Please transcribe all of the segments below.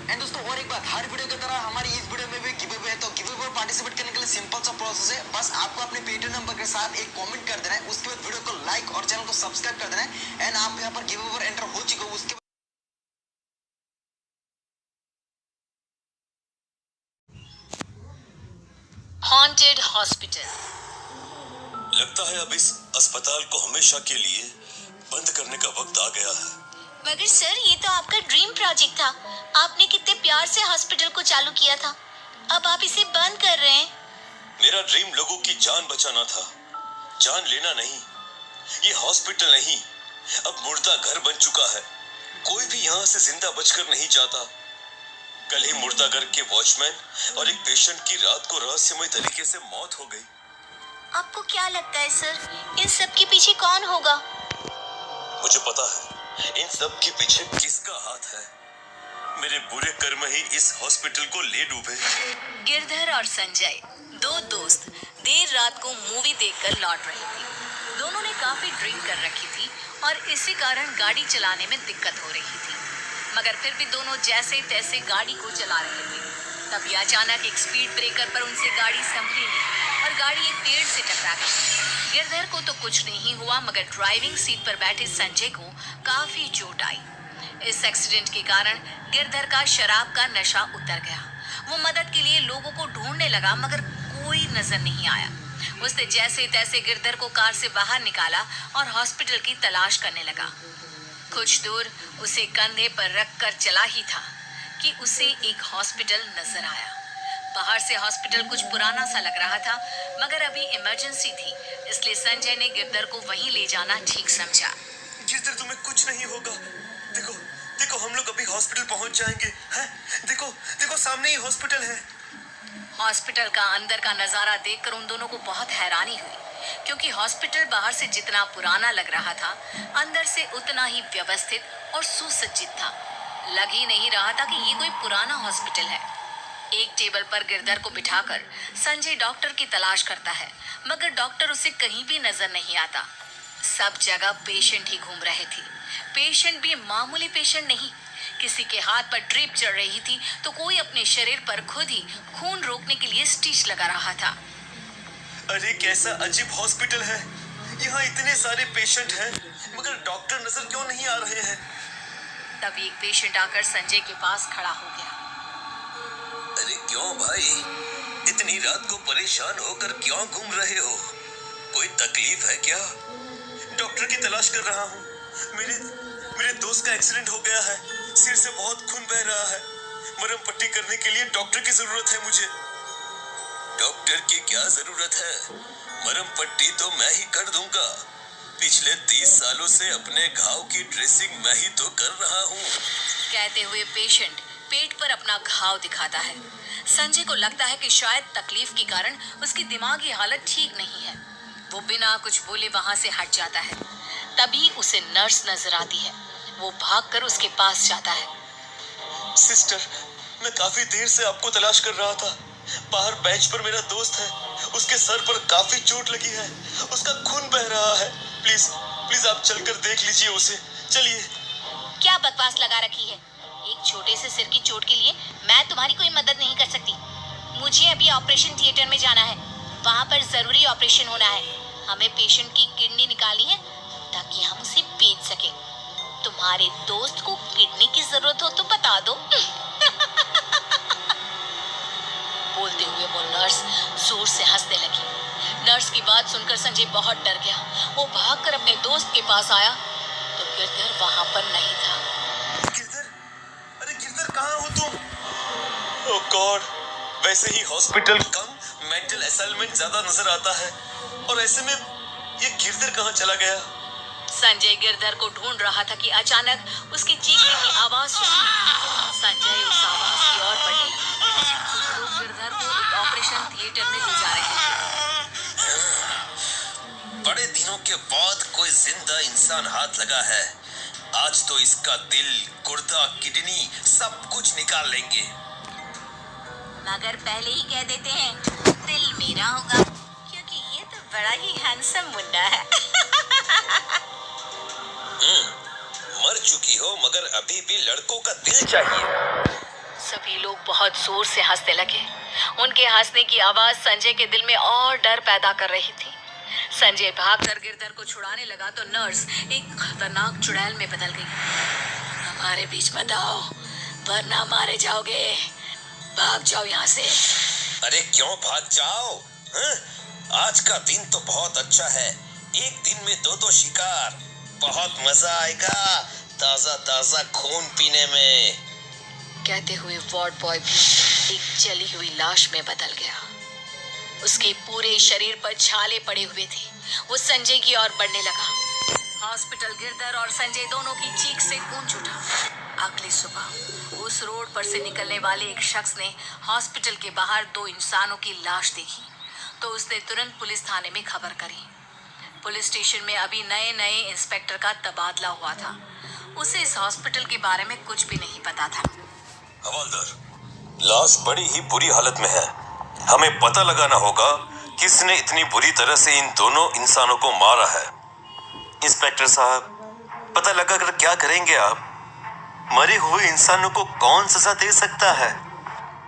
And दोस्तों और एक बात, हर वीडियो की तरह हमारी इस वीडियो में भी गिव अवे है। तो गिव अवे पार्टिसिपेट करने के लिए सिंपल सा प्रोसेस है, बस आपको अपने पेटीएम नंबर के साथ एक कमेंट कर देना है, उसके बाद वीडियो को लाइक और चैनल को सब्सक्राइब कर देना है। एंड आप यहाँ पर गिव अवे एंटर हो चुके हो, उसके हॉन्टेड हॉस्पिटल। लगता है अब इस अस्पताल को हमेशा के लिए बंद करने का वक्त आ गया है। मगर सर, ये तो आपका ड्रीम प्रोजेक्ट था। आपने कितने प्यार से हॉस्पिटल को चालू किया था, अब आप इसे बंद कर रहे हैं। मेरा ड्रीम लोगों की जान बचाना था, जान लेना नहीं। ये हॉस्पिटल नहीं, अब मुर्दा घर बन चुका है। कोई भी यहाँ से जिंदा बचकर नहीं जाता। कल ही मुर्दा घर के वॉचमैन और एक पेशेंट की रात को रहस्यमय तरीके से मौत हो गई। आपको क्या लगता है सर, इन सब के पीछे कौन होगा? मुझे पता है इन सब के पीछे किसका हाथ है। मेरे बुरे कर्म ही इस हॉस्पिटल को ले डूबे। गिरधर और संजय, दो दोस्त, देर रात को मूवी देखकर लौट रहे थे। दोनों ने काफी ड्रिंक कर रखी थी और इसी कारण गाड़ी चलाने में दिक्कत हो रही थी। मगर फिर भी दोनों जैसे तैसे गाड़ी को चला रहे थे। तभी अचानक एक स्पीड ब्रेकर पर उनसे गाड़ी संभली नहीं और गाड़ी एक पेड़ से टकरा गई। गिरधर को तो कुछ नहीं हुआ, मगर ड्राइविंग सीट पर बैठे संजय को काफी चोट आई। इस एक्सीडेंट के कारण गिरधर का शराब का नशा उतर गया। वो मदद के लिए लोगों को ढूंढने लगा, मगर कोई नजर नहीं आया। उसने जैसे तैसे गिरधर को कार से बाहर निकाला और हॉस्पिटल की तलाश करने लगा। कुछ दूर उसे कंधे पर रखकर चला ही था कि उसे एक हॉस्पिटल नजर आया। बाहर से हॉस्पिटल कुछ पुराना सा लग रहा था, मगर अभी इमरजेंसी थी, इसलिए संजय ने गिरधर को वहीं ले जाना ठीक समझा। गिरधर, तुम्हें कुछ नहीं होगा। देखो देखो, हम लोग अभी हॉस्पिटल पहुंच जाएंगे। हैं? देखो देखो, सामने ही हॉस्पिटल है। हॉस्पिटल का अंदर का नजारा देखकर उन दोनों को बहुत हैरानी हुई, क्योंकि हॉस्पिटल बाहर से जितना पुराना लग रहा था, अंदर से उतना ही व्यवस्थित और सुसज्जित था। लग ही नहीं रहा था कि ये कोई पुराना हॉस्पिटल है। एक टेबल पर गिरधर को बिठाकर संजय डॉक्टर की तलाश करता है, मगर डॉक्टर उसे कहीं भी नजर नहीं आता। सब जगह पेशेंट ही घूम रहे थे। पेशेंट भी मामूली पेशेंट नहीं, किसी के हाथ पर ड्रिप चढ़ रही थी, तो कोई अपने शरीर पर खुद ही खून रोकने के लिए स्टिच लगा रहा था। अरे कैसा अजीब हॉस्पिटल है। यहाँ इतने सारे पेशेंट हैं, मगर डॉक्टर नजर क्यों नहीं आ रहे हैं? तभी एक पेशेंट आकर संजय के पास खड़ा हो गया। अरे क्यों भाई, इतनी रात को परेशान होकर क्यों घूम रहे हो? कोई तकलीफ है क्या? डॉक्टर की तलाश कर रहा हूँ। मेरे दोस्त का एक्सीडेंट हो गया है, सिर से बहुत खून बह रहा है। मरहम पट्टी करने के लिए डॉक्टर की जरूरत है मुझे। डॉक्टर की क्या जरूरत है? मरहम पट्टी तो मैं ही कर दूंगा। पिछले 30 सालों से अपने घाव की ड्रेसिंग मैं ही तो कर रहा हूँ। कहते हुए पेशेंट पेट पर अपना घाव दिखाता है। संजय को लगता है कि शायद तकलीफ के कारण उसकी दिमागी हालत ठीक नहीं है। वो बिना कुछ बोले वहां से हट जाता है। तभी उसे नर्स नजर आती है। वो भागकर उसके पास जाता है। सिस्टर, मैं काफी देर से आपको तलाश कर रहा था। बाहर बेंच पर मेरा दोस्त है, उसके सर पर काफी चोट लगी है, उसका खून बह रहा है। प्लीज प्लीज आप चलकर देख लीजिए उसे। चलिए। क्या बकवास लगा रखी है? एक छोटे से सिर की चोट के लिए मैं तुम्हारी कोई मदद नहीं कर सकती। मुझे अभी ऑपरेशन थिएटर में जाना है, वहाँ पर जरूरी ऑपरेशन होना है। हमें पेशेंट की किडनी निकालनी है ताकि हम उसे बेच सके। तुम्हारे दोस्त को किडनी की जरूरत हो तो बता दो। बोलते हुए वो नर्स जोर से हंसने लगी। नर्स की बात सुनकर संजय बहुत डर गया। वो भागकर अपने दोस्त के पास आया तो गिरधर वहाँ पर नहीं था। गिरधर, अरे गिरधर कहाँ हो तुम? ओह गॉड, वैसे ही हॉस्पिटल कम मेंटल असाइलमेंट ज्यादा नजर आता है, और ऐसे में ये गिरधर कहाँ चला गया? संजय गिरधर को ढूंढ रहा था कि अचानक उसकी चीखने की आवाज सुनी। संजय उस आवाज की ओर बढ़ने लगा। कुछ लोग गिरधर को एक ऑपरेशन थिएटर में ले जा रहे थे। बड़े दिनों के बाद कोई जिंदा इंसान हाथ लगा है। आज तो इसका दिल, गुर्दा, किडनी सब कुछ निकाल लेंगे। मगर पहले ही कह देते हैं दिल मेरा होगा, क्योंकि ये तो बड़ा ही हैंडसम मुंडा है। मर चुकी हो, मगर अभी भी लड़कों का दिल चाहिए। सभी लोग बहुत जोर से हंसने लगे। उनके हंसने की आवाज संजय के दिल में और डर पैदा कर रही थी। संजय भागकर गिरधर को छुड़ाने लगा तो नर्स एक खतरनाक चुड़ैल में बदल गई। हमारे बीच मत आओ वरना मारे जाओगे, भाग जाओ यहाँ से। अरे क्यों भाग जाओ? आज का दिन तो बहुत अच्छा है, एक दिन में 2 शिकार, बहुत मजा आएगा ताजा ताजा खून पीने में। कहते हुए वार्ड बॉय भी एक जली हुई लाश में बदल गया। उसके पूरे शरीर पर छाले पड़े हुए थे। वो संजय की ओर बढ़ने लगा। हॉस्पिटल गिरधर और संजय दोनों की चीख से गूंज उठा। अगली सुबह उस रोड पर से निकलने वाले एक शख्स ने हॉस्पिटल के बाहर 2 इंसानों की लाश देखी तो उसने तुरंत पुलिस थाने में खबर करी। पुलिस स्टेशन में अभी नए इंस्पेक्टर का तबादला हुआ था। उसे इस हॉस्पिटल के बारे में कुछ भी नहीं पता था। हवलदार, लाश बड़ी ही बुरी हालत में है। हमें पता लगाना होगा किसने इतनी बुरी तरह से इन दोनों इंसानों को मारा है। इंस्पेक्टर साहब, पता लगा कर क्या करेंगे आप? मरे हुए इंसानों को कौन सजा दे सकता है?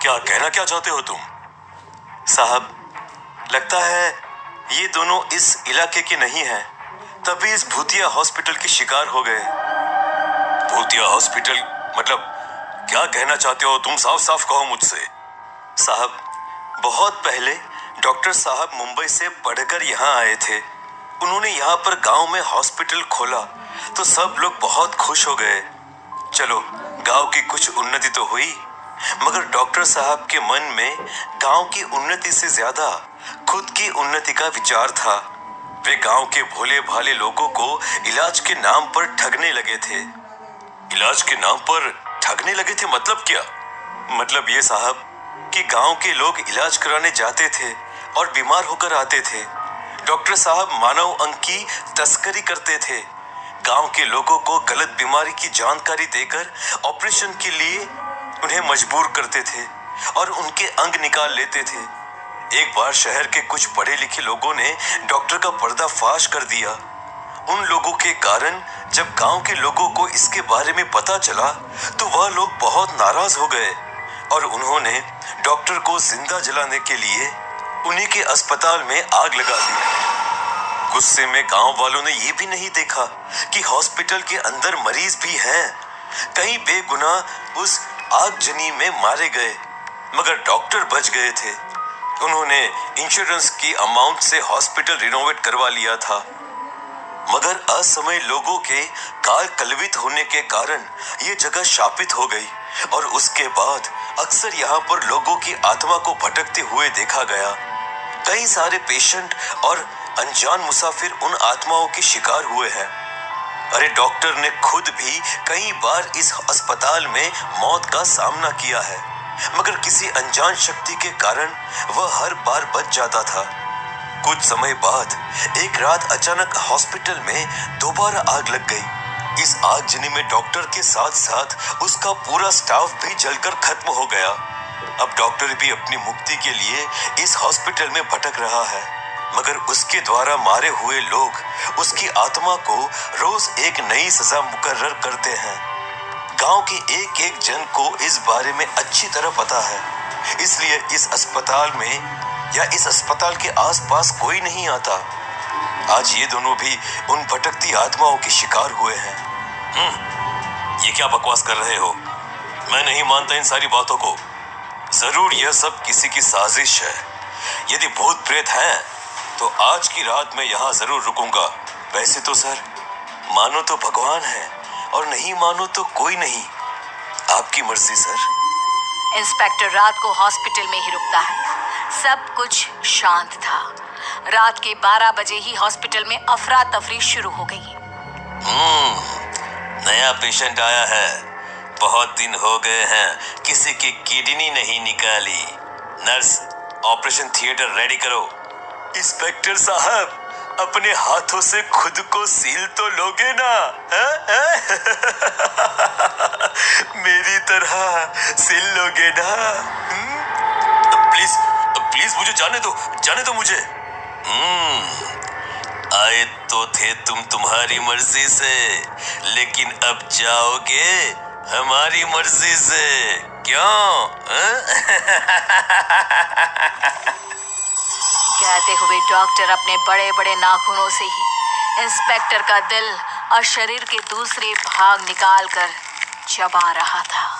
क्या कहना क्या चाहते हो तुम? साहब, लगता है ये दोनों इस इलाके के नहीं हैं, तभी इस भूतिया हॉस्पिटल के शिकार हो गए। भूतिया हॉस्पिटल मतलब क्या कहना चाहते हो तुम? साफ साफ कहो मुझसे। साहब, बहुत पहले डॉक्टर साहब मुंबई से पढ़कर यहाँ आए थे। उन्होंने यहाँ पर गांव में हॉस्पिटल खोला तो सब लोग बहुत खुश हो गए। चलो, गांव की कुछ उन्नति तो हुई, मगर डॉक्टर साहब के मन में गांव की उन्नति से ज्यादा खुद की उन्नति का विचार था। वे गांव के भोले भाले लोगों को इलाज के नाम पर ठगने लगे थे। इलाज के नाम पर ठगने लगे थे मतलब क्या? मतलब ये साहब कि गांव के लोग इलाज कराने जाते थे और बीमार होकर आते थे। डॉक्टर साहब मानव अंग की तस्करी करते थे। गांव के लोगों को गलत बीमारी की जानकारी देकर ऑपरेशन के लिए उन्हें मजबूर करते थे और उनके अंग निकाल लेते थे। एक बार शहर के कुछ पढ़े लिखे लोगों ने डॉक्टर का पर्दाफाश कर दिया। उन लोगों के कारण जब गांव के लोगों को इसके बारे में पता चला तो वह लोग बहुत नाराज हो गए और उन्होंने डॉक्टर को जिंदा जलाने के लिए उन्हीं के अस्पताल में आग लगा दी। गुस्से में गांव वालों ने ये भी नहीं देखा कि हॉस्पिटल के अंदर मरीज भी हैं। कई बेगुनाह उस आगजनी में मारे गए, मगर डॉक्टर बच गए थे। उन्होंने इंश्योरेंस की अमाउंट से हॉस्पिटल रिनोवेट करवा लिया था, मगर असमय लोगों के काल कलवित होने के कारण ये जगह शापित हो गई और उसके बाद अक्सर यहाँ पर लोगों की आत्मा को भटकते हुए देखा गया। कई सारे पेशेंट और अनजान मुसाफिर उन आत्माओं के शिकार हुए हैं। अरे डॉक्टर ने खुद भी कई बार इस अस्पताल में मौत का सामना किया है, मगर किसी अनजान शक्ति के कारण वह हर बार बच जाता था। कुछ समय बाद एक रात अचानक हॉस्पिटल में दोबारा आग लग गई। इस आगजनी में डॉक्टर के साथ साथ उसका पूरा स्टाफ भी जलकर खत्म हो गया। अब डॉक्टर भी अपनी मुक्ति के लिए इस हॉस्पिटल में भटक रहा है, मगर उसके द्वारा मारे हुए लोग उसकी आत्मा को रोज एक नई सजा मुकर्रर करते हैं। गांव के एक एक जन को इस बारे में अच्छी तरह पता है, इसलिए इस अस्पताल में या इस अस्पताल के आसपास कोई नहीं आता। आज ये दोनों भी उन भटकती आत्माओं के शिकार हुए हैं। ये क्या बकवास कर रहे हो? मैं नहीं मानता इन सारी बातों को। जरूर यह सब किसी की साजिश है। यदि भूत प्रेत हैं तो आज की रात मैं यहाँ जरूर रुकूंगा। वैसे तो सर, मानो तो भगवान है और नहीं मानो तो कोई नहीं। आपकी मर्जी सर। इंस्पेक्टर रात को हॉस्पिटल में ही रुकता है। सब कुछ शांत था। रात के 12 बजे ही हॉस्पिटल में अफरा तफरी शुरू हो गई। नया पेशेंट आया है। बहुत दिन हो गए हैं किसी की किडनी नहीं निकाली। नर्स, ऑपरेशन थिएटर रेडी करो। इंस्पेक्टर साहब, अपने हाथों से खुद को सील तो लोगे ना? मेरी तरह सील लोगे ना? प्लीज प्लीज मुझे जाने दो मुझे। आए तो थे तुम तुम्हारी मर्जी से, लेकिन अब जाओगे हमारी मर्जी से। क्यों? कहते हुए डॉक्टर अपने बड़े बड़े नाखूनों से ही इंस्पेक्टर का दिल और शरीर के दूसरे भाग निकालकर चबा रहा था।